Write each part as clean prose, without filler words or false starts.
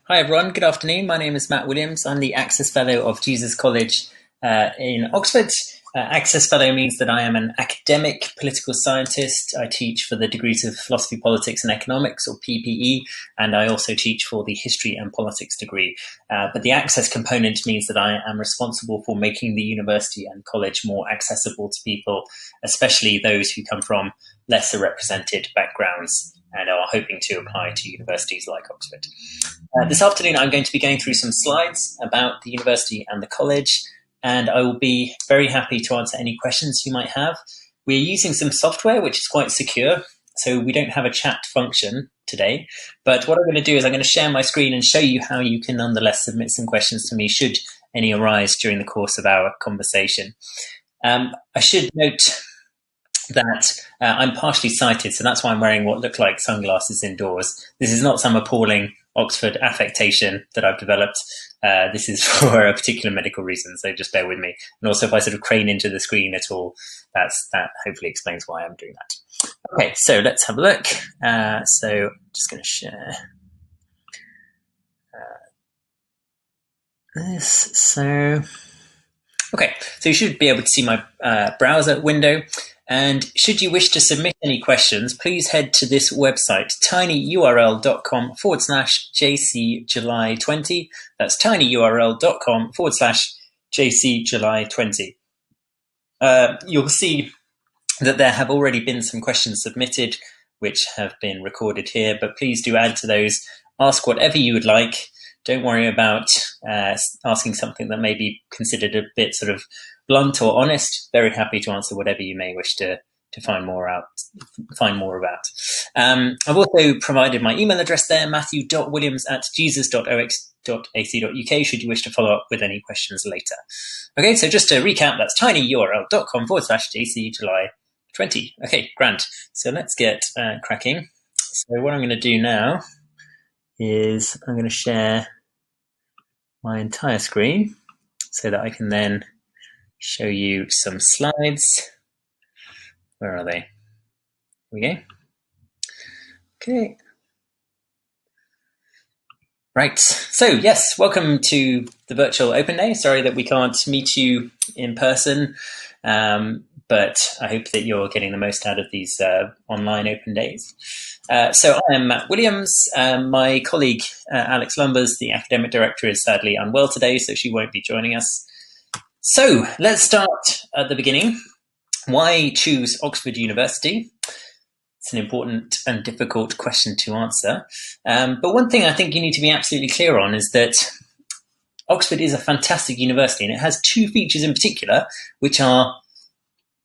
Hi everyone, good afternoon. My name is Matt Williams. I'm the Access Fellow of Jesus College in Oxford. Access Fellow means that I am an academic political scientist. I teach for the degrees of Philosophy, Politics and Economics, or PPE, and I also teach for the History and Politics degree. But the Access component means that I am responsible for making the university and college more accessible to people, especially those who come from lesser represented backgrounds and are hoping to apply to universities like Oxford. This afternoon, I'm going to be going through some slides about the university and the college, and I will be very happy to answer any questions you might have. We're using some software which is quite secure, so we don't have a chat function today. But what I'm going to do is I'm going to share my screen and show you how you can nonetheless submit some questions to me should any arise during the course of our conversation. I should note that I'm partially sighted, so that's why I'm wearing what look like sunglasses indoors. This is not some appalling Oxford affectation that I've developed. This is for a particular medical reason, so just bear with me. And also, if I sort of crane into the screen at all, that hopefully explains why I'm doing that. Okay, so let's have a look. So I'm just going to share this. So, okay, so you should be able to see my browser window. And should you wish to submit any questions, please head to this website, tinyurl.com/JCJuly20. That's tinyurl.com/JCJuly20. You'll see that there have already been some questions submitted, which have been recorded here, but please do add to those. Ask whatever you would like. Don't worry about asking something that may be considered a bit sort of blunt or honest. Very happy to answer whatever you may wish to find more about. I've also provided my email address there, matthew.williams@jesus.ox.ac.uk, should you wish to follow up with any questions later. Okay, so just to recap, that's tinyurl.com/JCJuly20. Okay, grand. So let's get cracking. So what I'm going to do now is I'm going to share my entire screen so that I can then show you some slides. Where are they? Here we go. Okay. Right. So yes, welcome to the virtual open day. Sorry that we can't meet you in person, but I hope that you're getting the most out of these online open days. So I am Matt Williams. My colleague, Alex Lumbers, the academic director, is sadly unwell today, so she won't be joining us. So let's start at the beginning. Why choose Oxford University? It's an important and difficult question to answer. But one thing I think you need to be absolutely clear on is that Oxford is a fantastic university, and it has two features in particular, which are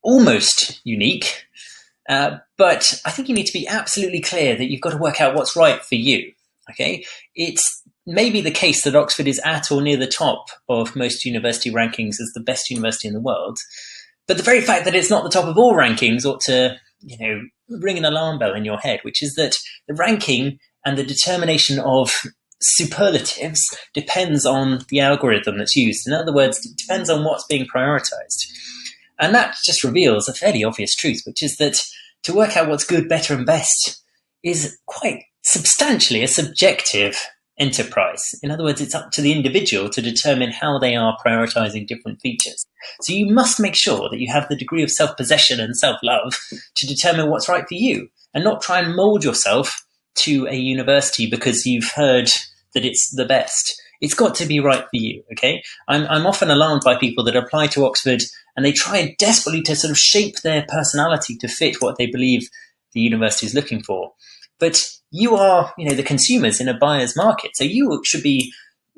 almost unique. But I think you need to be absolutely clear that you've got to work out what's right for you. Okay, it's maybe the case that Oxford is at or near the top of most university rankings as the best university in the world. But the very fact that it's not the top of all rankings ought to, ring an alarm bell in your head, which is that the ranking and the determination of superlatives depends on the algorithm that's used. In other words, it depends on what's being prioritized. And that just reveals a fairly obvious truth, which is that to work out what's good, better, and best is quite substantially a subjective enterprise. In other words, it's up to the individual to determine how they are prioritizing different features. So you must make sure that you have the degree of self-possession and self-love to determine what's right for you, and not try and mold yourself to a university because you've heard that it's the best. It's got to be right for you, okay? I'm often alarmed by people that apply to Oxford and they try desperately to sort of shape their personality to fit what they believe the university is looking for. But you are, the consumers in a buyer's market, so you should be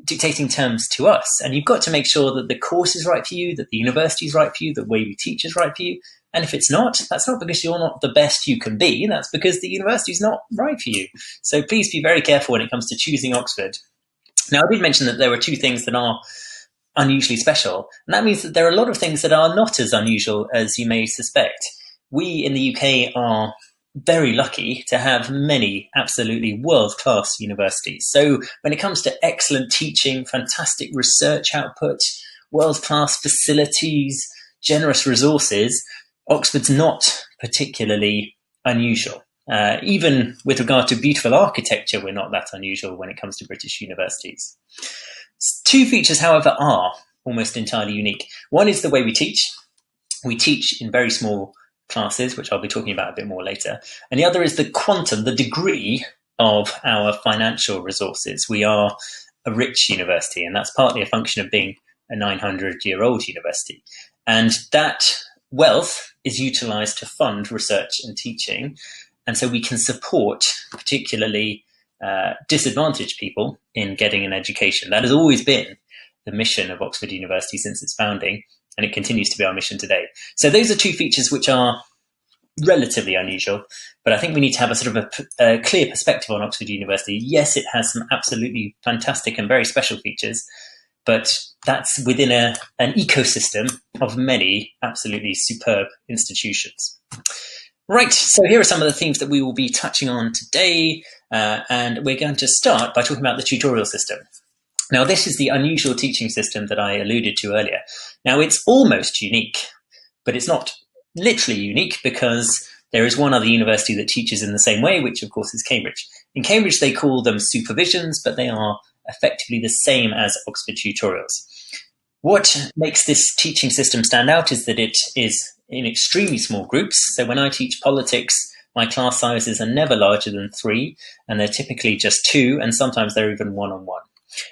dictating terms to us, and you've got to make sure that the course is right for you, that the university is right for you, the way we teach is right for you. And if it's not, that's not because you're not the best you can be, that's because the university is not right for you. So please be very careful when it comes to choosing Oxford. Now, I did mention that there were two things that are unusually special, and that means that there are a lot of things that are not as unusual as you may suspect. We in the UK are very lucky to have many absolutely world-class universities. So when it comes to excellent teaching, fantastic research output, world-class facilities, generous resources, Oxford's not particularly unusual. Even with regard to beautiful architecture, we're not that unusual when it comes to British universities. Two features, however, are almost entirely unique. One is the way we teach. We teach in very small classes, which I'll be talking about a bit more later. And the other is the quantum, the degree of our financial resources. We are a rich university, and that's partly a function of being a 900-year-old university. And that wealth is utilized to fund research and teaching. And so we can support particularly disadvantaged people in getting an education. That has always been the mission of Oxford University since its founding, and it continues to be our mission today. So those are two features which are relatively unusual, but I think we need to have a sort of a clear perspective on Oxford University. Yes, it has some absolutely fantastic and very special features, but that's within an ecosystem of many absolutely superb institutions. Right, so here are some of the themes that we will be touching on today, and we're going to start by talking about the tutorial system. Now, this is the unusual teaching system that I alluded to earlier. Now, it's almost unique, but it's not literally unique because there is one other university that teaches in the same way, which of course is Cambridge. In Cambridge, they call them supervisions, but they are effectively the same as Oxford tutorials. What makes this teaching system stand out is that it is in extremely small groups. So when I teach politics, my class sizes are never larger than 3, and they're typically just 2, and sometimes they're even one-on-one.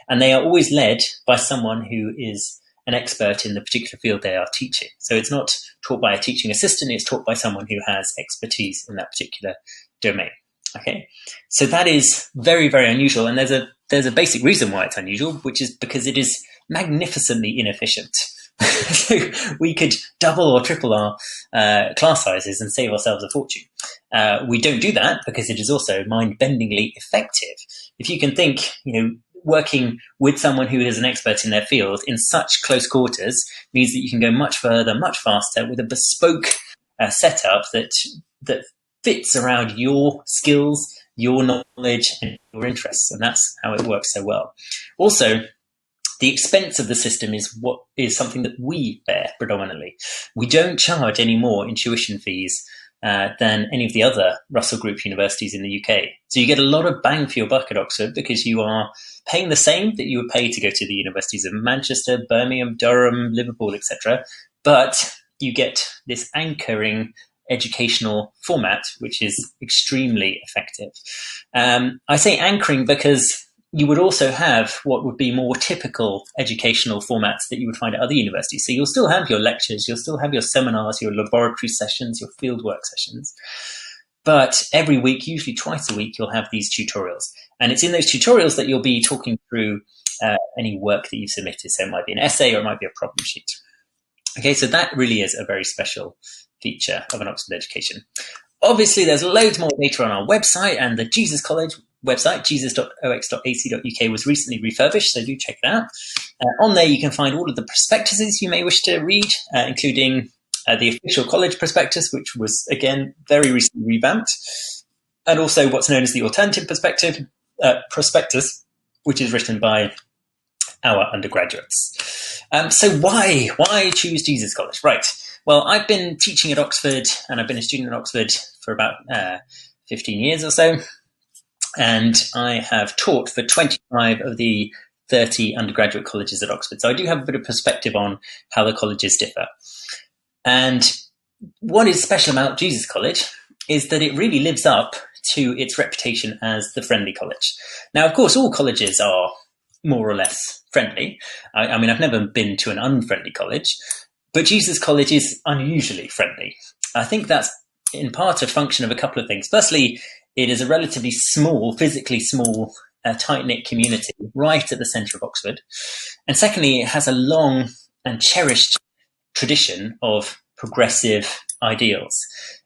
And they are always led by someone who is an expert in the particular field they are teaching. So it's not taught by a teaching assistant, it's taught by someone who has expertise in that particular domain. Okay, so that is very, very unusual, and there's a basic reason why it's unusual, which is because it is magnificently inefficient. So we could double or triple our class sizes and save ourselves a fortune. We don't do that because it is also mind-bendingly effective. If you can think, working with someone who is an expert in their field in such close quarters means that you can go much further, much faster with a bespoke setup that fits around your skills, your knowledge, and your interests. And that's how it works so well. Also, the expense of the system is something that we bear predominantly. We don't charge any more in tuition fees than any of the other Russell Group universities in the UK. So you get a lot of bang for your buck at Oxford because you are paying the same that you would pay to go to the universities of Manchester, Birmingham, Durham, Liverpool, etc. But you get this anchoring educational format, which is extremely effective. I say anchoring because you would also have what would be more typical educational formats that you would find at other universities. So you'll still have your lectures, you'll still have your seminars, your laboratory sessions, your fieldwork sessions. But every week, usually twice a week, you'll have these tutorials. And it's in those tutorials that you'll be talking through any work that you've submitted. So it might be an essay or it might be a problem sheet. Okay, so that really is a very special feature of an Oxford education. Obviously, there's loads more data on our website, and the Jesus College website, jesus.ox.ac.uk, was recently refurbished, so do check it out. On there, you can find all of the prospectuses you may wish to read, including the official college prospectus, which was, again, very recently revamped, and also what's known as the alternative prospectus, which is written by our undergraduates. So why choose Jesus College? Right. Well, I've been teaching at Oxford, and I've been a student at Oxford for about 15 years or so. And I have taught for 25 of the 30 undergraduate colleges at Oxford. So I do have a bit of perspective on how the colleges differ. And what is special about Jesus College is that it really lives up to its reputation as the friendly college. Now, of course, all colleges are more or less friendly. I mean, I've never been to an unfriendly college, but Jesus College is unusually friendly. I think that's in part a function of a couple of things. Firstly, it is a relatively small, physically small, tight-knit community right at the centre of Oxford. And secondly, it has a long and cherished tradition of progressive ideals.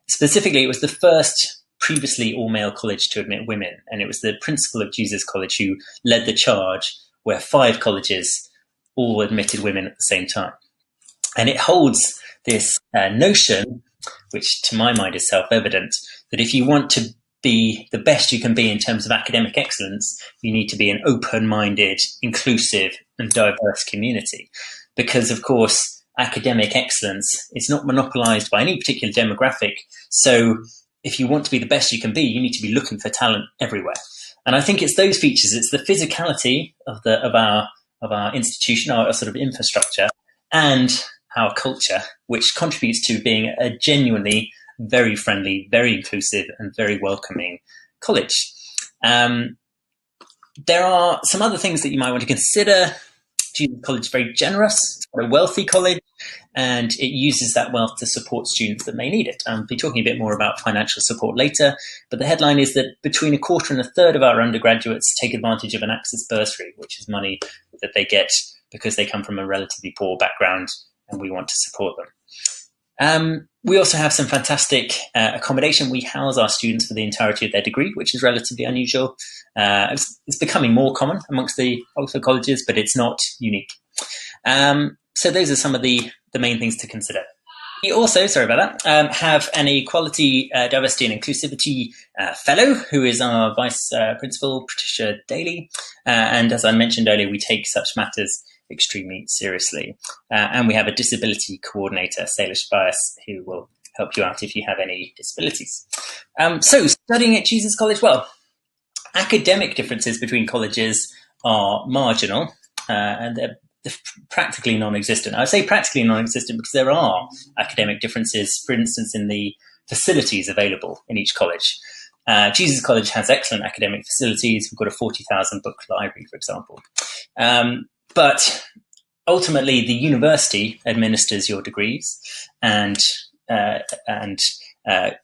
Specifically, it was the first previously all-male college to admit women, and it was the principal of Jesus College who led the charge where 5 colleges all admitted women at the same time. And it holds this notion, which to my mind is self-evident, that if you want to be the best you can be in terms of academic excellence, you need to be an open-minded, inclusive, and diverse community. Because, of course, academic excellence is not monopolized by any particular demographic. So if you want to be the best you can be, you need to be looking for talent everywhere. And I think it's those features, it's the physicality of our institution, our sort of infrastructure, and our culture, which contributes to being a genuinely very friendly, very inclusive, and very welcoming college. There are some other things that you might want to consider. Jesus College is very generous. It's quite a wealthy college, and it uses that wealth to support students that may need it. I'll be talking a bit more about financial support later, but the headline is that between a quarter and a third of our undergraduates take advantage of an Access bursary, which is money that they get because they come from a relatively poor background, and we want to support them. We also have some fantastic accommodation. We house our students for the entirety of their degree, which is relatively unusual. It's becoming more common amongst the Oxford colleges, but it's not unique. So those are some of the main things to consider. We also, sorry about that, have an Equality, Diversity and Inclusivity Fellow, who is our Vice Principal, Patricia Daly. And as I mentioned earlier, we take such matters extremely seriously. And we have a Disability Coordinator, Salish Bias, who will help you out if you have any disabilities. So studying at Jesus College, well, academic differences between colleges are marginal, and they're practically non-existent. I say practically non-existent because there are academic differences, for instance, in the facilities available in each college. Jesus College has excellent academic facilities. We've got a 40,000 book library, for example. But ultimately, the university administers your degrees and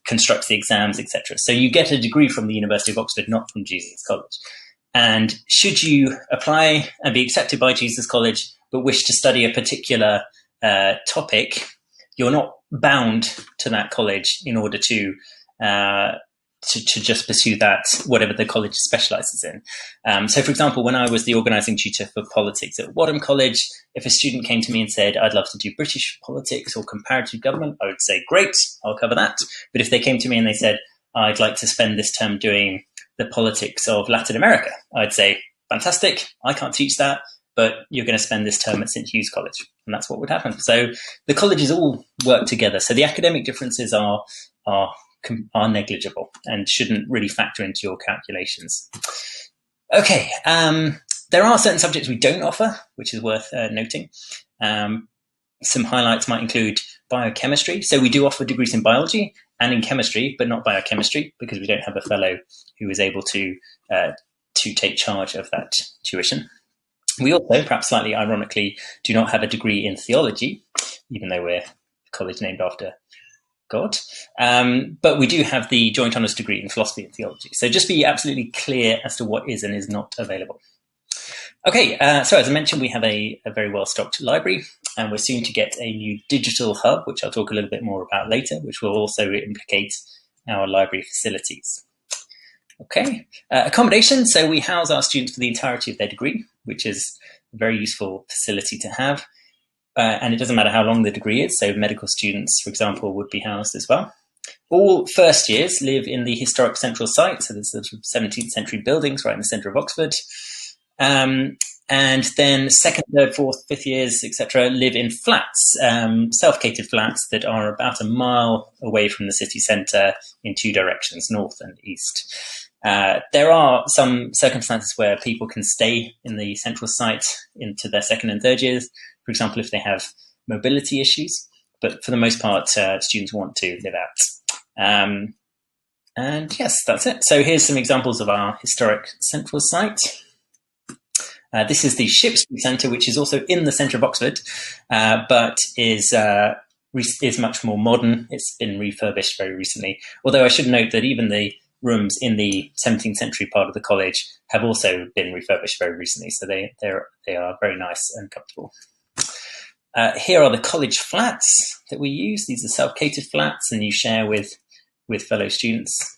constructs the exams, etc. So you get a degree from the University of Oxford, not from Jesus College. And should you apply and be accepted by Jesus College, but wish to study a particular topic, you're not bound to that college in order to just pursue that, whatever the college specializes in. So, for example, when I was the organizing tutor for politics at Wadham College, if a student came to me and said, I'd love to do British politics or comparative government, I would say, great, I'll cover that. But if they came to me and they said, I'd like to spend this term doing the politics of Latin America, I'd say, fantastic, I can't teach that, but you're going to spend this term at St. Hugh's College. And that's what would happen. So the colleges all work together. So the academic differences are negligible and shouldn't really factor into your calculations. Okay, there are certain subjects we don't offer, which is worth noting. Some highlights might include biochemistry. So we do offer degrees in biology and in chemistry, but not biochemistry, because we don't have a fellow who is able to take charge of that tuition. We also, perhaps slightly ironically, do not have a degree in theology, even though we're a college named after God. But we do have the joint honours degree in philosophy and theology. So just be absolutely clear as to what is and is not available. Okay, so as I mentioned, we have a very well-stocked library, and we're soon to get a new digital hub, which I'll talk a little bit more about later, which will also implicate our library facilities. Okay, accommodation. So we house our students for the entirety of their degree, which is a very useful facility to have. And it doesn't matter how long the degree is. So medical students, for example, would be housed as well. All first years live in the historic central site. So there's sort of 17th century buildings right in the centre of Oxford. And then second, third, fourth, fifth years, etc., live in flats, self-catered flats that are about a mile away from the city centre in two directions, north and east. There are some circumstances where people can stay in the central site into their second and third years, for example, if they have mobility issues. But for the most part, students want to live out. And yes, that's it. So here's some examples of our historic central site. This is the Ship Street Centre, which is also in the centre of Oxford, but is much more modern. It's been refurbished very recently. Although I should note that even the rooms in the 17th century part of the college have also been refurbished very recently, so they are very nice and comfortable. Here are the college flats that we use. These are self-catered flats, and you share with fellow students.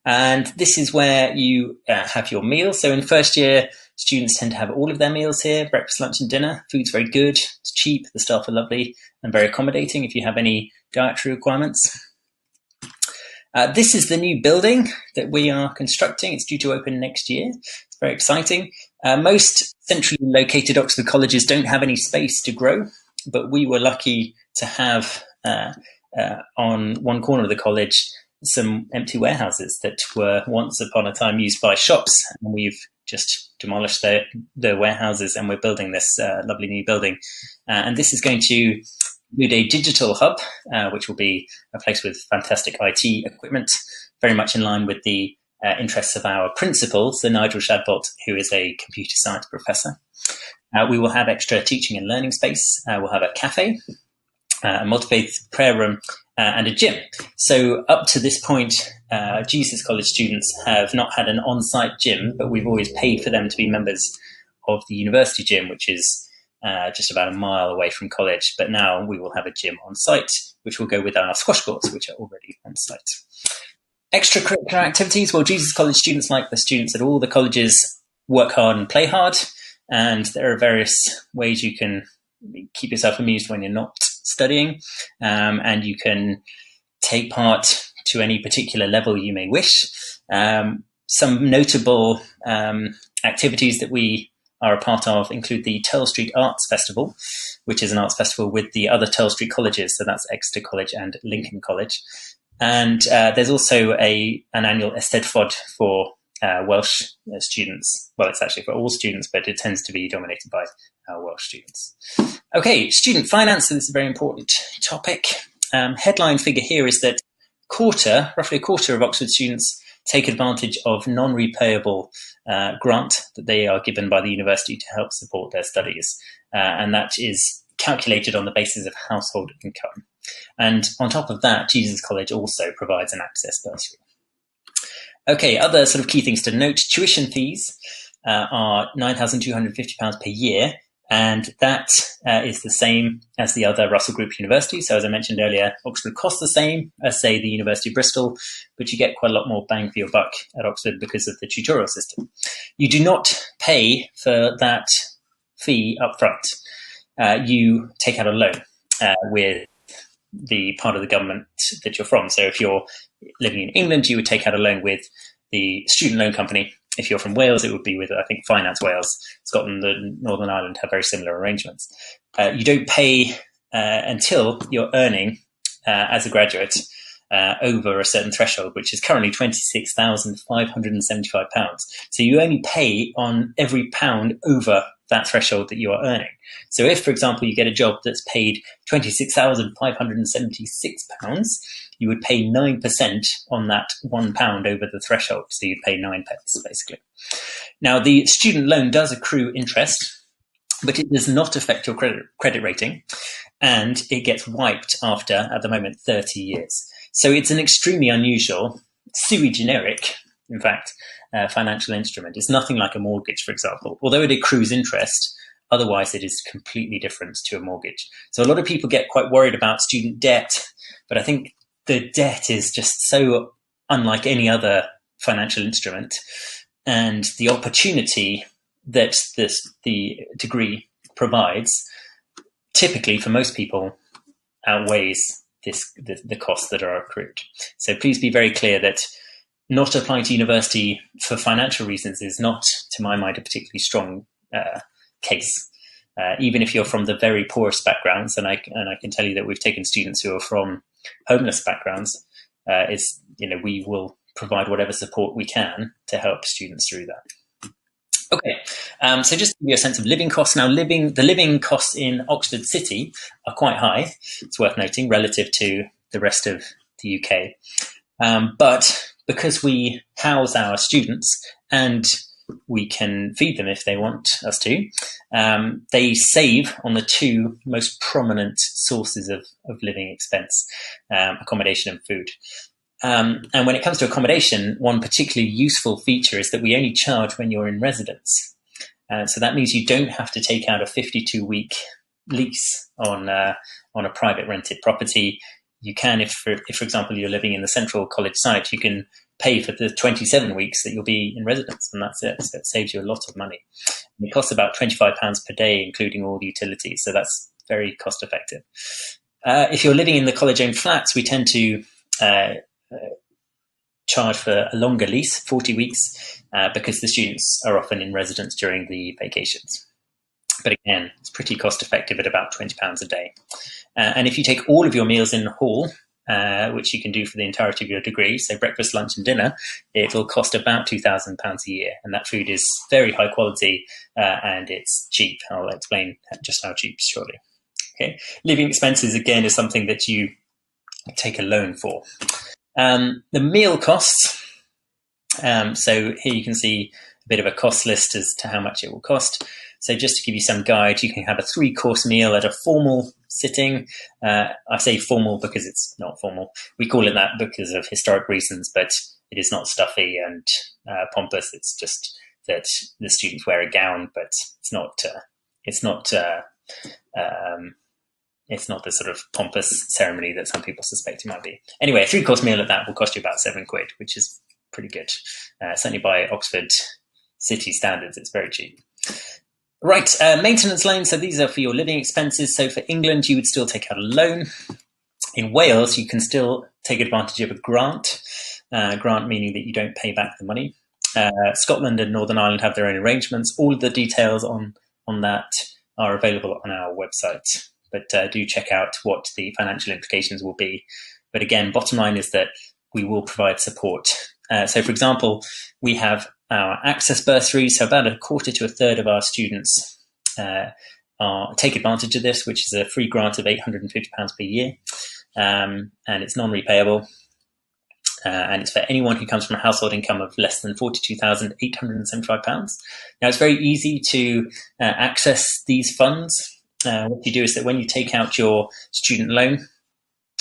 And this is where you have your meals. So in first year, students tend to have all of their meals here, breakfast, lunch and dinner. Food's very good, it's cheap, the staff are lovely and very accommodating if you have any dietary requirements. This is the new building that we are constructing. It's due to open next year. It's very exciting. Most centrally located Oxford colleges don't have any space to grow, but we were lucky to have on one corner of the college some empty warehouses that were once upon a time used by shops, and we've just demolished the warehouses, and we're building this lovely new building. And this is going to include a digital hub, which will be a place with fantastic IT equipment, very much in line with the interests of our principal, Sir Nigel Shadbolt, who is a computer science professor. We will have extra teaching and learning space. We'll have a cafe, a multi-faith prayer room, and a gym. So up to this point, Jesus College students have not had an on-site gym, but we've always paid for them to be members of the university gym, which is just about a mile away from college. But now we will have a gym on site, which will go with our squash courts, which are already on site. Extracurricular activities. Well, Jesus College students, like the students at all the colleges, work hard and play hard. And there are various ways you can keep yourself amused when you're not studying, and you can take part to any particular level you may wish. Some notable activities that we are a part of include the Turl Street Arts Festival, which is an arts festival with the other Turl Street colleges, so that's Exeter College and Lincoln College. And there's also an annual Eisteddfod for Welsh students. Well, it's actually for all students, but it tends to be dominated by Welsh students. Okay, student finance. So this is a very important topic. Headline figure here is that roughly a quarter of Oxford students take advantage of non-repayable grant that they are given by the university to help support their studies. And that is calculated on the basis of household income. And on top of that, Jesus College also provides an access bursary. Okay, other sort of key things to note. Tuition fees are £9,250 per year, and that is the same as the other Russell Group universities. So as I mentioned earlier, Oxford costs the same as, say, the University of Bristol, but you get quite a lot more bang for your buck at Oxford because of the tutorial system. You do not pay for that fee up front. You take out a loan with the part of the government that you're from. So if you're living in England, you would take out a loan with the student loan company. If you're from Wales, it would be with, I think, Finance Wales. Scotland and Northern Ireland have very similar arrangements. You don't pay until you're earning, as a graduate, over a certain threshold, which is currently £26,575. So you only pay on every pound over that threshold that you are earning. So if, for example, you get a job that's paid £26,576, you would pay 9% on that £1 over the threshold. So you'd pay 9 pence, basically. Now, the student loan does accrue interest, but it does not affect your credit rating, and it gets wiped after, at the moment, 30 years. So it's an extremely unusual, sui generic, in fact, financial instrument. It's nothing like a mortgage, for example. Although it accrues interest, otherwise it is completely different to a mortgage. So a lot of people get quite worried about student debt, but I think the debt is just so unlike any other financial instrument, and the opportunity that the degree provides, typically for most people, outweighs the costs that are accrued. So please be very clear that not applying to university for financial reasons is not, to my mind, a particularly strong case. Even if you're from the very poorest backgrounds, and I can tell you that we've taken students who are from homeless backgrounds, we will provide whatever support we can to help students through that. Okay, so just to give you a sense of living costs. Now, the living costs in Oxford City are quite high, it's worth noting, relative to the rest of the UK. But because we house our students and we can feed them if they want us to, they save on the two most prominent sources of living expense, accommodation and food. And when it comes to accommodation, one particularly useful feature is that we only charge when you're in residence. So that means you don't have to take out a 52-week lease on a private rented property. You can, if for example, you're living in the central college site, you can pay for the 27 weeks that you'll be in residence, and that's it. So it saves you a lot of money. And it costs about £25 per day, including all the utilities. So that's very cost effective. If you're living in the college-owned flats, we tend to charge for a longer lease, 40 weeks, because the students are often in residence during the vacations. But again, it's pretty cost effective at about £20 a day. And if you take all of your meals in the hall, which you can do for the entirety of your degree, so breakfast, lunch and dinner, it will cost about £2,000 a year. And that food is very high quality and it's cheap. I'll explain just how cheap shortly. Okay. Living expenses, again, is something that you take a loan for. The meal costs. So here you can see a bit of a cost list as to how much it will cost. So just to give you some guide, you can have a 3-course meal at a formal sitting. I say formal because it's not formal. We call it that because of historic reasons, but it is not stuffy and pompous. It's just that the students wear a gown, but it's not the sort of pompous ceremony that some people suspect it might be. Anyway, a 3-course meal at that will cost you about £7, which is pretty good. Certainly by Oxford city standards, it's very cheap. Right, maintenance loans. So these are for your living expenses. So for England, you would still take out a loan. In Wales, you can still take advantage of a grant. Grant meaning that you don't pay back the money. Scotland and Northern Ireland have their own arrangements. All of the details on that are available on our website. But do check out what the financial implications will be. But again, bottom line is that we will provide support. So for example, we have our access bursary. So about a quarter to a third of our students take advantage of this, which is a free grant of £850 per year. And it's non-repayable. And it's for anyone who comes from a household income of less than £42,875. Now, it's very easy to access these funds. What you do is that when you take out your student loan,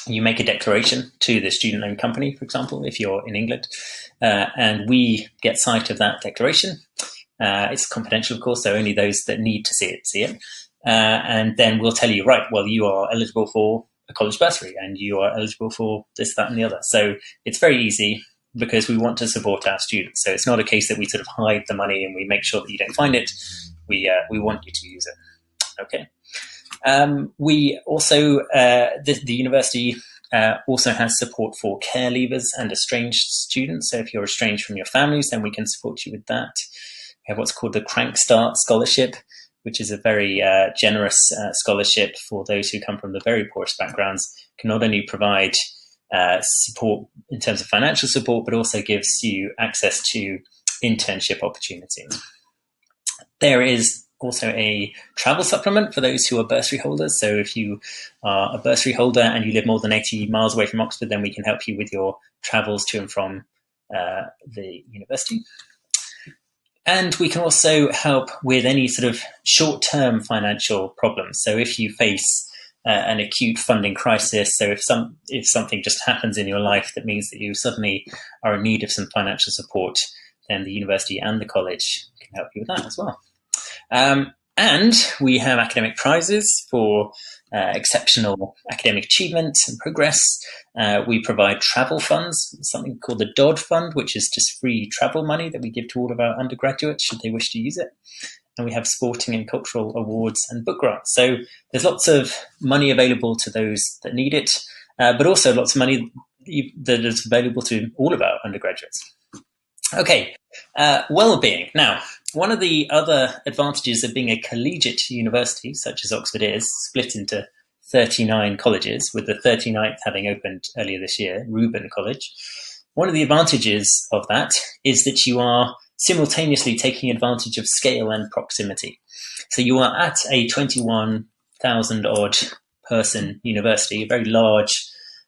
you make a declaration to the student loan company, for example, if you're in England, and we get sight of that declaration. It's confidential, of course, so only those that need to see it. And then we'll tell you, right, well, you are eligible for a college bursary and you are eligible for this, that and the other. So it's very easy because we want to support our students. So it's not a case that we sort of hide the money and we make sure that you don't find it. We want you to use it. Okay. We also, the university also has support for care leavers and estranged students. So if you're estranged from your families, then we can support you with that. We have what's called the Crank Start Scholarship, which is a very generous scholarship for those who come from the very poorest backgrounds. Can not only provide support in terms of financial support, but also gives you access to internship opportunities. There is also a travel supplement for those who are bursary holders. So if you are a bursary holder and you live more than 80 miles away from Oxford, then we can help you with your travels to and from the university. And we can also help with any sort of short-term financial problems. So if you face an acute funding crisis, so if something just happens in your life that means that you suddenly are in need of some financial support, then the university and the college can help you with that as well. And we have academic prizes for exceptional academic achievement and progress. We provide travel funds, something called the Dodd Fund, which is just free travel money that we give to all of our undergraduates should they wish to use it. And we have sporting and cultural awards and book grants. So there's lots of money available to those that need it, but also lots of money that is available to all of our undergraduates. Okay, Wellbeing. Now, one of the other advantages of being a collegiate university, such as Oxford is, split into 39 colleges, with the 39th having opened earlier this year, Reuben College. One of the advantages of that is that you are simultaneously taking advantage of scale and proximity. So you are at a 21,000 odd person university, a very large,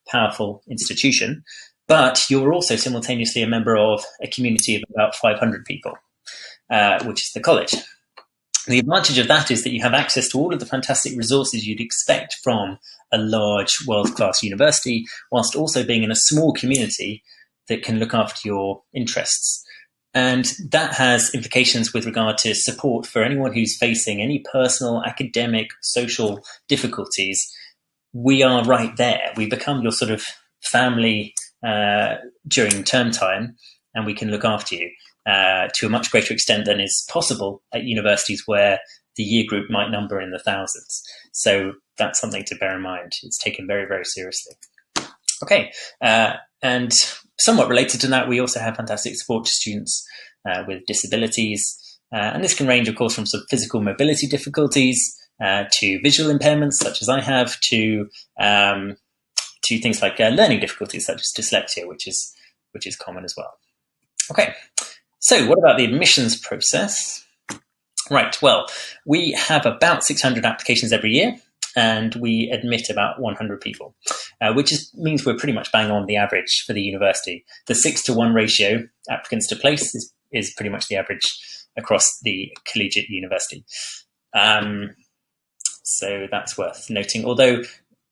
powerful institution, but you're also simultaneously a member of a community of about 500 people, which is the college. The advantage of that is that you have access to all of the fantastic resources you'd expect from a large world-class university, whilst also being in a small community that can look after your interests. And that has implications with regard to support for anyone who's facing any personal, academic, social difficulties. We are right there. We become your sort of family during term time, and we can look after you to a much greater extent than is possible at universities where the year group might number in the thousands. So that's something to bear in mind. It's taken very, very seriously. Okay, and somewhat related to that, we also have fantastic support to students with disabilities. And this can range, of course, from sort of physical mobility difficulties to visual impairments, such as I have, to to things like learning difficulties such as dyslexia, which is common as well. Okay, so what about the admissions process? Right, well, we have about 600 applications every year, and we admit about 100 people, which means we're pretty much bang on the average for the university. The 6-to-1 ratio, applicants to place, is pretty much the average across the collegiate university. So that's worth noting, although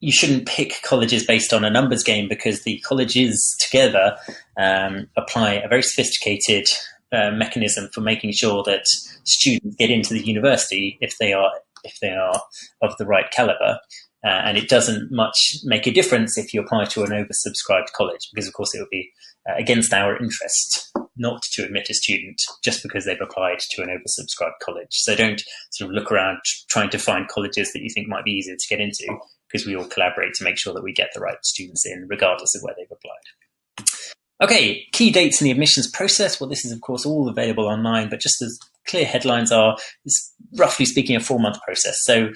you shouldn't pick colleges based on a numbers game, because the colleges together apply a very sophisticated mechanism for making sure that students get into the university if they are of the right caliber. And it doesn't much make a difference if you apply to an oversubscribed college, because of course it would be against our interest not to admit a student just because they've applied to an oversubscribed college. So don't sort of look around trying to find colleges that you think might be easier to get into, because we all collaborate to make sure that we get the right students in regardless of where they've applied. Okay, key dates in the admissions process. Well, this is of course all available online, but just as clear headlines are, it's roughly speaking a 4-month process. So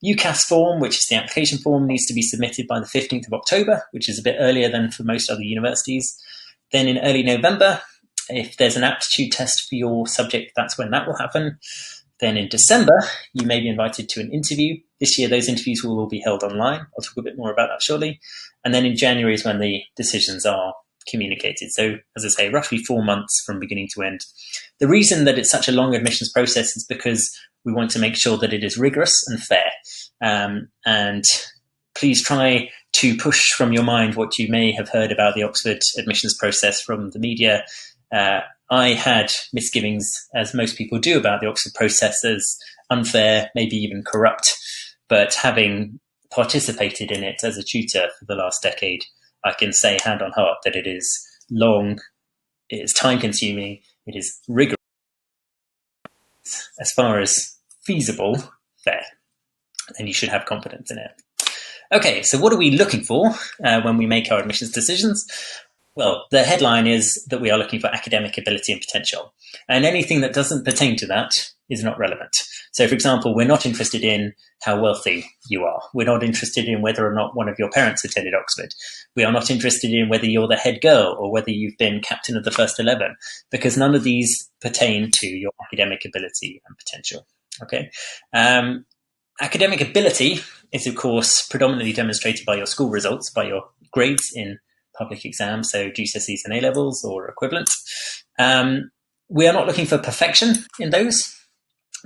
UCAS form, which is the application form, needs to be submitted by the 15th of October, which is a bit earlier than for most other universities. Then in early November, if there's an aptitude test for your subject, that's when that will happen. Then in December, you may be invited to an interview. This year, those interviews will all be held online. I'll talk a bit more about that shortly. And then in January is when the decisions are communicated. So, as I say, roughly 4 months from beginning to end. The reason that it's such a long admissions process is because we want to make sure that it is rigorous and fair. And please try to push from your mind what you may have heard about the Oxford admissions process from the media. I had misgivings, as most people do, about the Oxford process as unfair, maybe even corrupt. But having participated in it as a tutor for the last decade, I can say hand on heart that it is long, it is time-consuming, it is rigorous, as far as feasible, fair, and you should have confidence in it. Okay, so what are we looking for when we make our admissions decisions? Well, the headline is that we are looking for academic ability and potential, and anything that doesn't pertain to that is not relevant. So, for example, we're not interested in how wealthy you are. We're not interested in whether or not one of your parents attended Oxford. We are not interested in whether you're the head girl or whether you've been captain of the first 11, because none of these pertain to your academic ability and potential. Okay. Academic ability is, of course, predominantly demonstrated by your school results, by your grades in public exams, so GCSEs and A-levels or equivalent. We are not looking for perfection in those.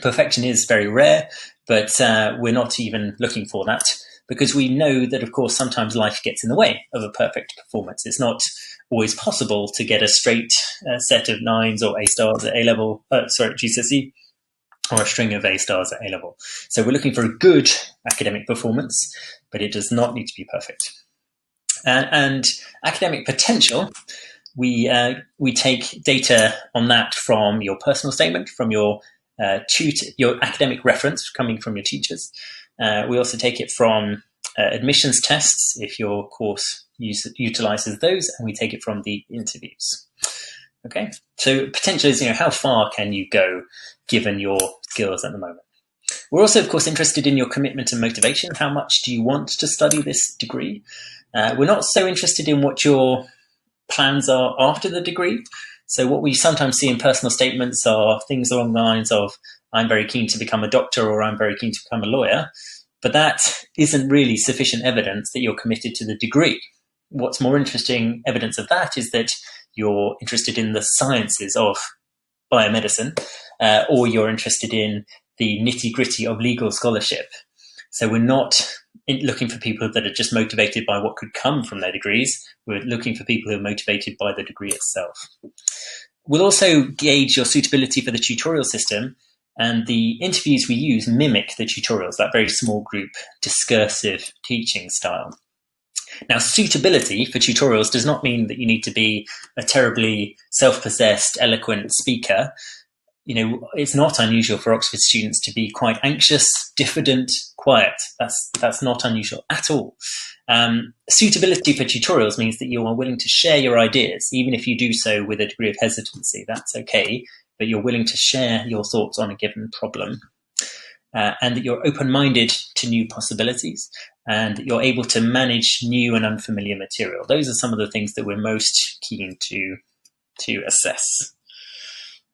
Perfection is very rare, but we're not even looking for that, because we know that, of course, sometimes life gets in the way of a perfect performance. It's not always possible to get a straight set of 9s or A stars at A-level, GCSE, or a string of A stars at A-level. So we're looking for a good academic performance, but it does not need to be perfect. And academic potential, we take data on that from your personal statement, from your your academic reference coming from your teachers. We also take it from admissions tests, if your course utilizes those, and we take it from the interviews. Okay, so potential is, how far can you go given your skills at the moment? We're also, of course, interested in your commitment and motivation. How much do you want to study this degree? We're not so interested in what your plans are after the degree. So what we sometimes see in personal statements are things along the lines of, I'm very keen to become a doctor, or I'm very keen to become a lawyer. But that isn't really sufficient evidence that you're committed to the degree. What's more interesting evidence of that is that you're interested in the sciences of biomedicine, or you're interested in the nitty-gritty of legal scholarship. So we're not looking for people that are just motivated by what could come from their degrees. We're looking for people who are motivated by the degree itself. We'll also gauge your suitability for the tutorial system, and the interviews we use mimic the tutorials, that very small group discursive teaching style. Now, suitability for tutorials does not mean that you need to be a terribly self-possessed, eloquent speaker. It's not unusual for Oxford students to be quite anxious, diffident, quiet. That's not unusual at all. Suitability for tutorials means that you are willing to share your ideas, even if you do so with a degree of hesitancy. That's okay, but you're willing to share your thoughts on a given problem. and that you're open-minded to new possibilities, and that you're able to manage new and unfamiliar material. Those are some of the things that we're most keen to assess.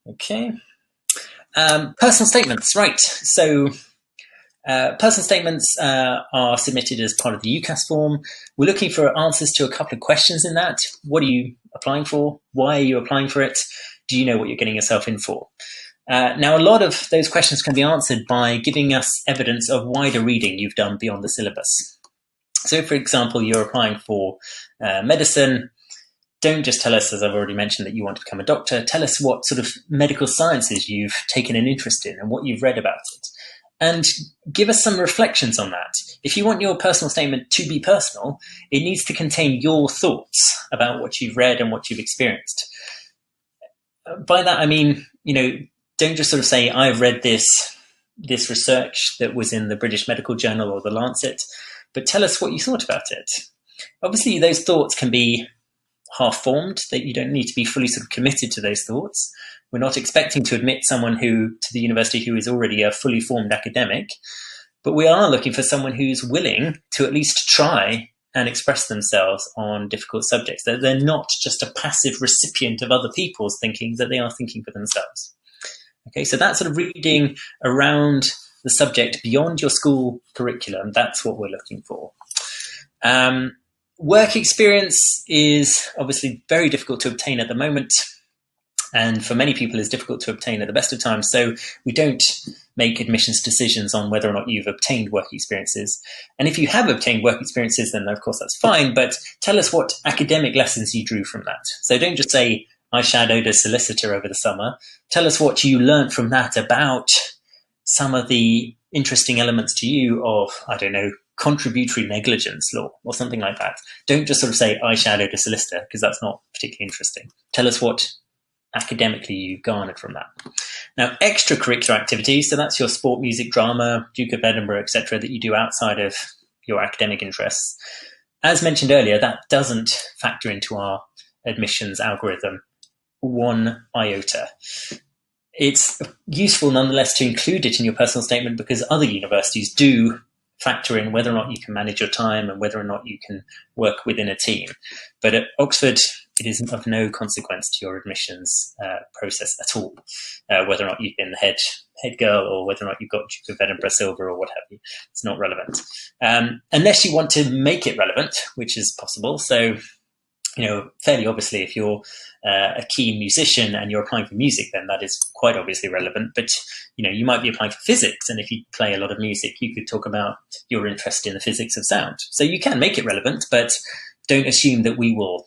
Okay. Personal statements, right. So personal statements are submitted as part of the UCAS form. We're looking for answers to a couple of questions in that. What are you applying for? Why are you applying for it? Do you know what you're getting yourself in for? Now, a lot of those questions can be answered by giving us evidence of wider reading you've done beyond the syllabus. So, for example, you're applying for medicine. Don't just tell us, as I've already mentioned, that you want to become a doctor. Tell us what sort of medical sciences you've taken an interest in and what you've read about it. And give us some reflections on that. If you want your personal statement to be personal, it needs to contain your thoughts about what you've read and what you've experienced. By that, I mean, don't just sort of say, I've read this research that was in the British Medical Journal or the Lancet, but tell us what you thought about it. Obviously, those thoughts can be half-formed, that you don't need to be fully sort of committed to those thoughts. We're not expecting to admit someone to the university who is already a fully formed academic, but we are looking for someone who's willing to at least try and express themselves on difficult subjects. They're not just a passive recipient of other people's thinking, that they are thinking for themselves. Okay, so that sort of reading around the subject beyond your school curriculum, that's what we're looking for. Work experience is obviously very difficult to obtain at the moment, and for many people is difficult to obtain at the best of times. So we don't make admissions decisions on whether or not you've obtained work experiences. And if you have obtained work experiences, then of course that's fine, but tell us what academic lessons you drew from that. So don't just say, I shadowed a solicitor over the summer. Tell us what you learned from that about some of the interesting elements to you of, I don't know, contributory negligence law or something like that. Don't just sort of say, I shadowed a solicitor, because that's not particularly interesting. Tell us what academically you garnered from that. Now, extracurricular activities, so that's your sport, music, drama, Duke of Edinburgh, etc., that you do outside of your academic interests. As mentioned earlier, that doesn't factor into our admissions algorithm one iota. It's useful nonetheless to include it in your personal statement, because other universities do factor in whether or not you can manage your time and whether or not you can work within a team. But at Oxford, it is of no consequence to your admissions process at all, whether or not you've been the head girl or whether or not you've got Duke of Edinburgh silver or what have you. It's not relevant. Unless you want to make it relevant, which is possible. So, fairly obviously, if you're a keen musician and you're applying for music, then that is quite obviously relevant. But, you might be applying for physics, and if you play a lot of music, you could talk about your interest in the physics of sound. So you can make it relevant, but don't assume that we will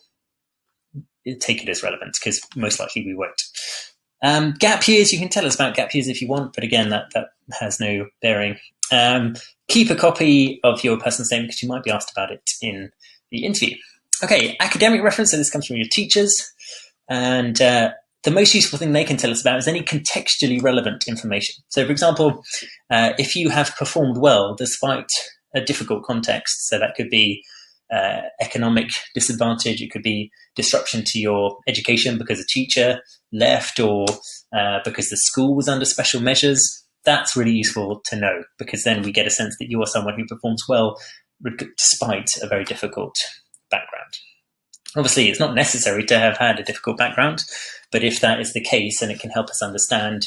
take it as relevant, because most likely we won't. Gap years, you can tell us about gap years if you want, but again, that has no bearing. Keep a copy of your personal statement, because you might be asked about it in the interview. Okay, academic reference, so this comes from your teachers, and the most useful thing they can tell us about is any contextually relevant information. So, for example, if you have performed well despite a difficult context, so that could be economic disadvantage, it could be disruption to your education because a teacher left or because the school was under special measures, that's really useful to know, because then we get a sense that you are someone who performs well despite a very difficult background. Obviously, it's not necessary to have had a difficult background, but if that is the case and it can help us understand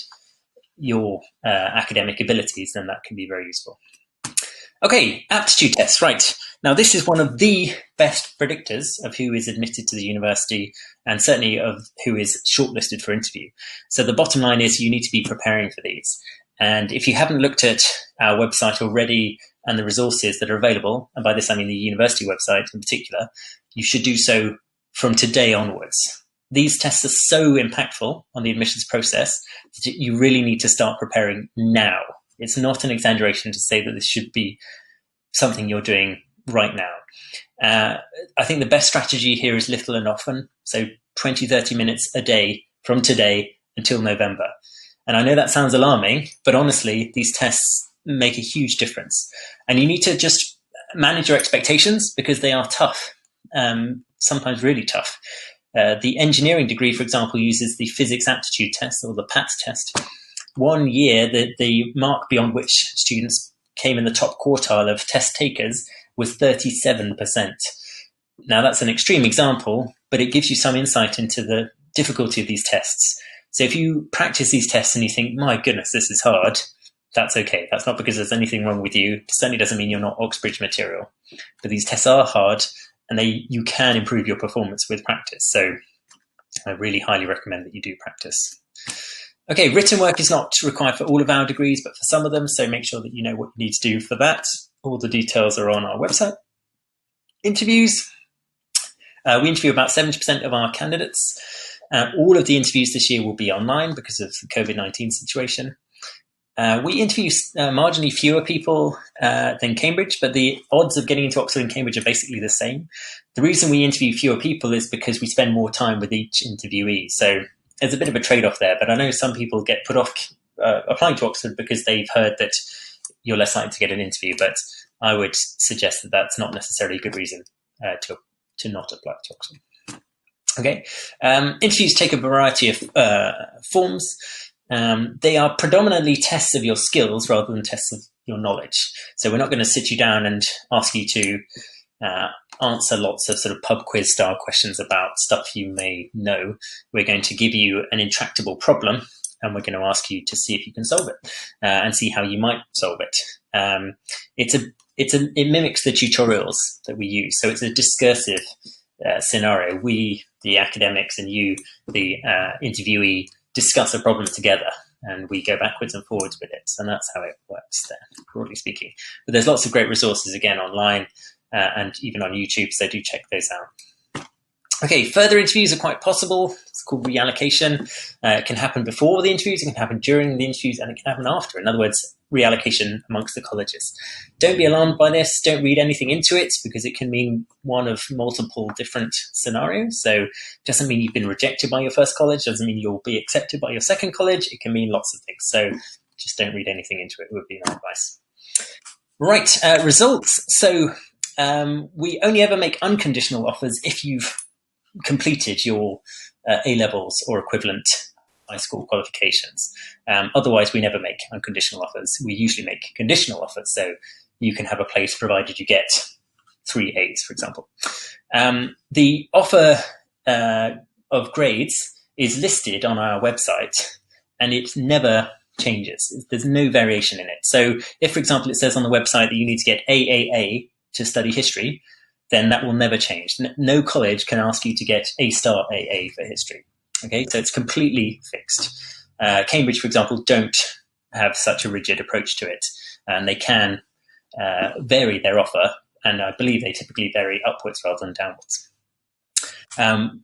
your academic abilities, then that can be very useful. Okay, aptitude tests, right. Now, this is one of the best predictors of who is admitted to the university and certainly of who is shortlisted for interview. So the bottom line is you need to be preparing for these. And if you haven't looked at our website already and the resources that are available, and by this I mean the university website in particular, you should do so from today onwards. These tests are so impactful on the admissions process that you really need to start preparing now. It's not an exaggeration to say that this should be something you're doing right now. I think the best strategy here is little and often. So 20, 30 minutes a day from today until November. And I know that sounds alarming, but honestly, these tests make a huge difference. And you need to just manage your expectations, because they are tough, sometimes really tough. The engineering degree, for example, uses the physics aptitude test, or the PATS test. 1 year, the mark beyond which students came in the top quartile of test takers was 37%. Now, that's an extreme example, but it gives you some insight into the difficulty of these tests. So if you practice these tests and you think, my goodness, this is hard, that's okay. That's not because there's anything wrong with you. It certainly doesn't mean you're not Oxbridge material. But these tests are hard, and you can improve your performance with practice. So I really highly recommend that you do practice. Okay, written work is not required for all of our degrees, but for some of them. So make sure that you know what you need to do for that. All the details are on our website. Interviews. We interview about 70% of our candidates. All of the interviews this year will be online because of the COVID-19 situation. We interview marginally fewer people than Cambridge, but the odds of getting into Oxford and Cambridge are basically the same. The reason we interview fewer people is because we spend more time with each interviewee. So there's a bit of a trade-off there, but I know some people get put off applying to Oxford because they've heard that you're less likely to get an interview, but I would suggest that that's not necessarily a good reason to not apply to Oxford. Okay, interviews take a variety of forms. They are predominantly tests of your skills rather than tests of your knowledge. So we're not going to sit you down and ask you to answer lots of sort of pub quiz style questions about stuff you may know. We're going to give you an intractable problem, and we're going to ask you to see if you can solve it and see how you might solve it. It mimics the tutorials that we use. So it's a discursive scenario. We, the academics, and you, the interviewee, discuss a problem together, and we go backwards and forwards with it. And that's how it works there, broadly speaking. But there's lots of great resources, again, online and even on YouTube, so do check those out. Okay, further interviews are quite possible. It's called reallocation. It can happen before the interviews, it can happen during the interviews, and it can happen after. In other words, reallocation amongst the colleges. Don't be alarmed by this. Don't read anything into it, because it can mean one of multiple different scenarios. So it doesn't mean you've been rejected by your first college, doesn't mean you'll be accepted by your second college. It can mean lots of things. So just don't read anything into it, would be my advice. Right, results. So we only ever make unconditional offers if you've completed your A-levels or equivalent high school qualifications. Otherwise, we never make unconditional offers. We usually make conditional offers. So you can have a place provided you get 3 A's, for example. The offer of grades is listed on our website, and it never changes. There's no variation in it. So if, for example, it says on the website that you need to get AAA to study history, then that will never change. No college can ask you to get A-star AA for history. Okay, so it's completely fixed. Cambridge, for example, don't have such a rigid approach to it, and they can vary their offer, and I believe they typically vary upwards rather than downwards.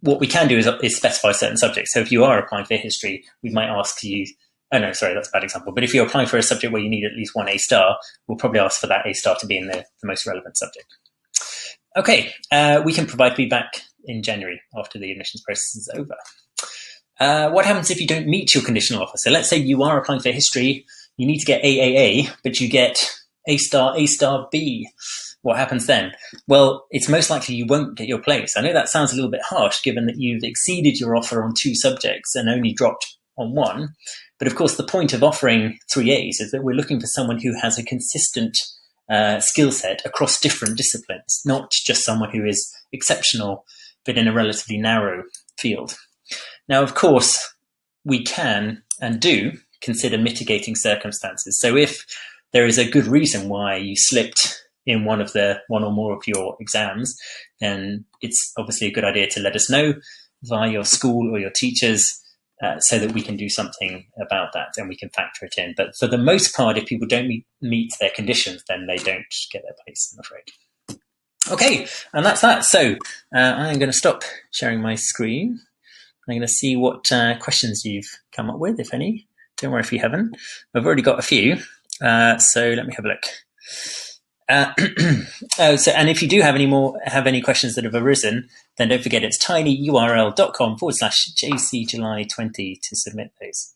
What we can do is specify certain subjects. So if you are applying for history, we might ask you, oh no, sorry, that's a bad example. But if you're applying for a subject where you need at least 1 A-star, we'll probably ask for that A-star to be in the most relevant subject. Okay, we can provide feedback in January after the admissions process is over. What happens if you don't meet your conditional offer? So let's say you are applying for history, you need to get AAA, but you get A-star, A-star B. What happens then? Well, it's most likely you won't get your place. I know that sounds a little bit harsh given that you've exceeded your offer on 2 subjects and only dropped on 1. But of course, the point of offering 3 A's is that we're looking for someone who has a consistent skill set across different disciplines, not just someone who is exceptional, but in a relatively narrow field. Now, of course, we can and do consider mitigating circumstances. So if there is a good reason why you slipped in one or more of your exams, then it's obviously a good idea to let us know via your school or your teachers so that we can do something about that and we can factor it in. But for the most part, if people don't meet their conditions, then they don't get their place, I'm afraid. Okay, and that's that. So I'm going to stop sharing my screen. I'm going to see what questions you've come up with, if any. Don't worry if you haven't. I've already got a few. So let me have a look. And if you do have any questions that have arisen, then don't forget it's tinyurl.com/JCJuly20 to submit those.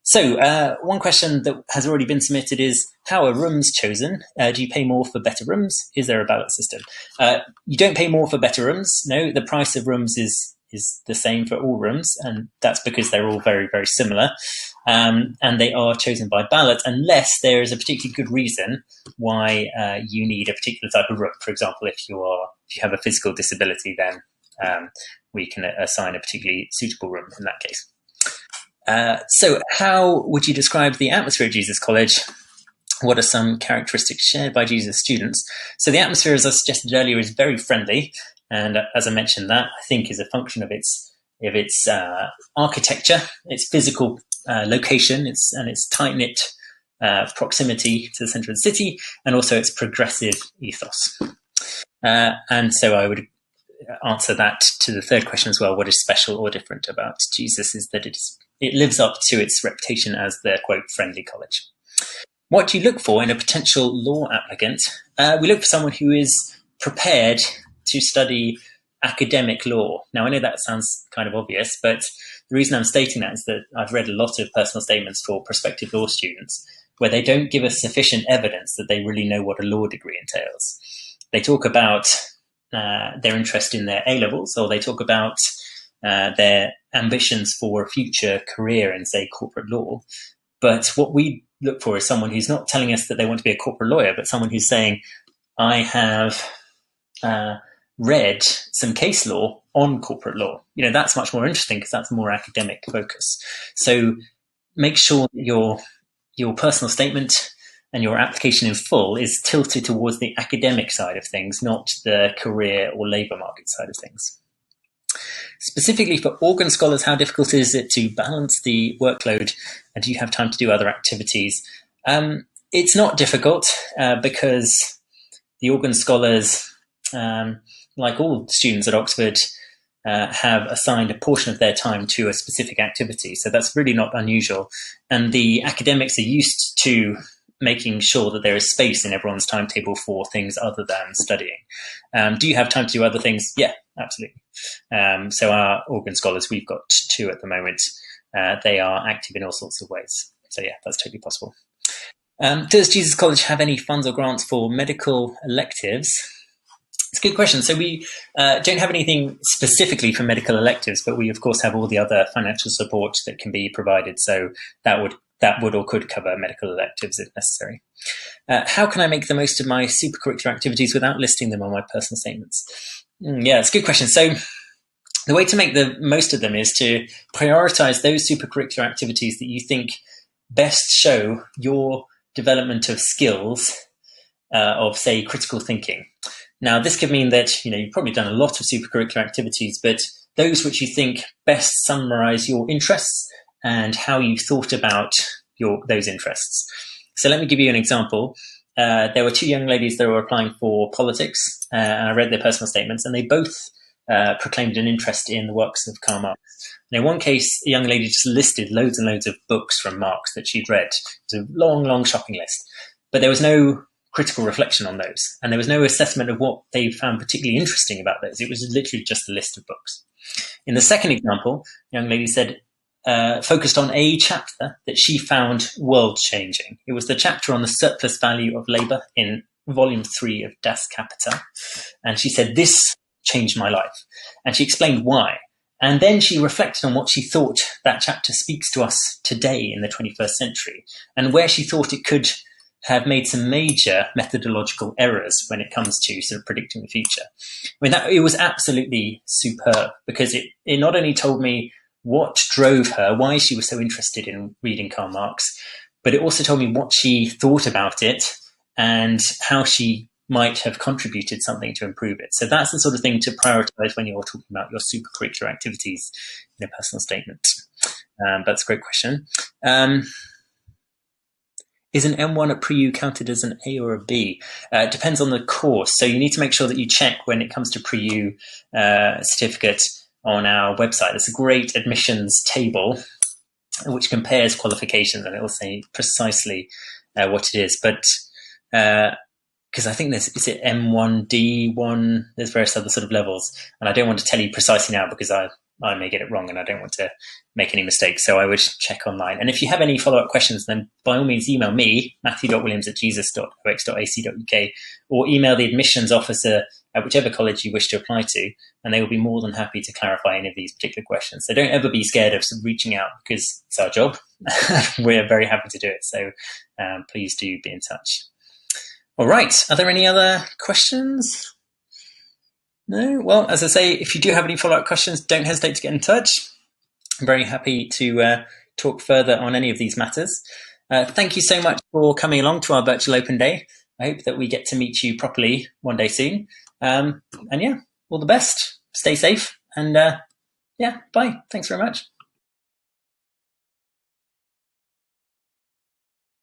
So one question that has already been submitted is, how are rooms chosen? Do you pay more for better rooms? Is there a ballot system? You don't pay more for better rooms. No, the price of rooms is the same for all rooms, and that's because they're all very, very similar. and they are chosen by ballot unless there is a particularly good reason why you need a particular type of room. For example, if you have a physical disability, then we can assign a particularly suitable room in that case. So how would you describe the atmosphere at Jesus College? What are some characteristics shared by Jesus students? So the atmosphere, as I suggested earlier, is very friendly. And as I mentioned, that I think is a function of its architecture, its physical location, its tight-knit proximity to the centre of the city, and also its progressive ethos. And so I would answer that to the third question as well. What is special or different about Jesus is that it lives up to its reputation as the, quote, friendly college. What do you look for in a potential law applicant? We look for someone who is prepared to study academic law. Now, I know that sounds kind of obvious, but the reason I'm stating that is that I've read a lot of personal statements for prospective law students where they don't give us sufficient evidence that they really know what a law degree entails. They talk about their interest in their A-levels, or they talk about their ambitions for a future career in, say, corporate law. But what we look for is someone who's not telling us that they want to be a corporate lawyer, but someone who's saying, I have read some case law on corporate law. That's much more interesting because that's more academic focus. So make sure that your personal statement and your application in full is tilted towards the academic side of things, not the career or labour market side of things. Specifically for organ scholars, how difficult is it to balance the workload, and do you have time to do other activities? It's not difficult because the organ scholars, like all students at Oxford, have assigned a portion of their time to a specific activity. So that's really not unusual. And the academics are used to making sure that there is space in everyone's timetable for things other than studying. Do you have time to do other things? Yeah, absolutely. So our organ scholars, we've got 2 at the moment. They are active in all sorts of ways. So yeah, that's totally possible. Does Jesus College have any funds or grants for medical electives? It's a good question. So we don't have anything specifically for medical electives, but we of course have all the other financial support that can be provided. So that would or could cover medical electives if necessary. How can I make the most of my supercurricular activities without listing them on my personal statements? Yeah, it's a good question. So the way to make the most of them is to prioritize those supercurricular activities that you think best show your development of skills of, say, critical thinking. Now, this could mean that you've probably done a lot of supercurricular activities, but those which you think best summarize your interests and how you thought about those interests. So let me give you an example. There were 2 young ladies that were applying for politics, and I read their personal statements, and they both proclaimed an interest in the works of Karl Marx. And in one case, a young lady just listed loads and loads of books from Marx that she'd read. It was a long, long shopping list. But there was no critical reflection on those, and there was no assessment of what they found particularly interesting about those. It was literally just a list of books. In the second example, the young lady said, focused on a chapter that she found world-changing. It was the chapter on the surplus value of labour in volume 3 of Das Kapital. And she said, this changed my life. And she explained why. And then she reflected on what she thought that chapter speaks to us today in the 21st century, and where she thought it could have made some major methodological errors when it comes to sort of predicting the future. I mean, it was absolutely superb because it not only told me what drove her, why she was so interested in reading Karl Marx, but it also told me what she thought about it and how she might have contributed something to improve it. So that's the sort of thing to prioritize when you're talking about your supercurricular activities in a personal statement. That's a great question. Is an M1 at Pre-U counted as an A or a B? It depends on the course. So you need to make sure that you check when it comes to Pre-U certificate on our website. There's a great admissions table which compares qualifications, and it will say precisely what it is. But because I think is it M1, D1, there's various other sort of levels. And I don't want to tell you precisely now because I may get it wrong and I don't want to make any mistakes. So I would check online. And if you have any follow-up questions, then by all means email me, matthew.williams@jesus.ox.ac.uk, or email the admissions officer at whichever college you wish to apply to, and they will be more than happy to clarify any of these particular questions. So don't ever be scared of reaching out because it's our job. we're very happy to do it. So please do be in touch. All right. Are there any other questions? No? Well, as I say, if you do have any follow-up questions, don't hesitate to get in touch. I'm very happy to talk further on any of these matters. Thank you so much for coming along to our virtual open day. I hope that we get to meet you properly one day soon. And yeah, all the best. Stay safe. And yeah, bye. Thanks very much.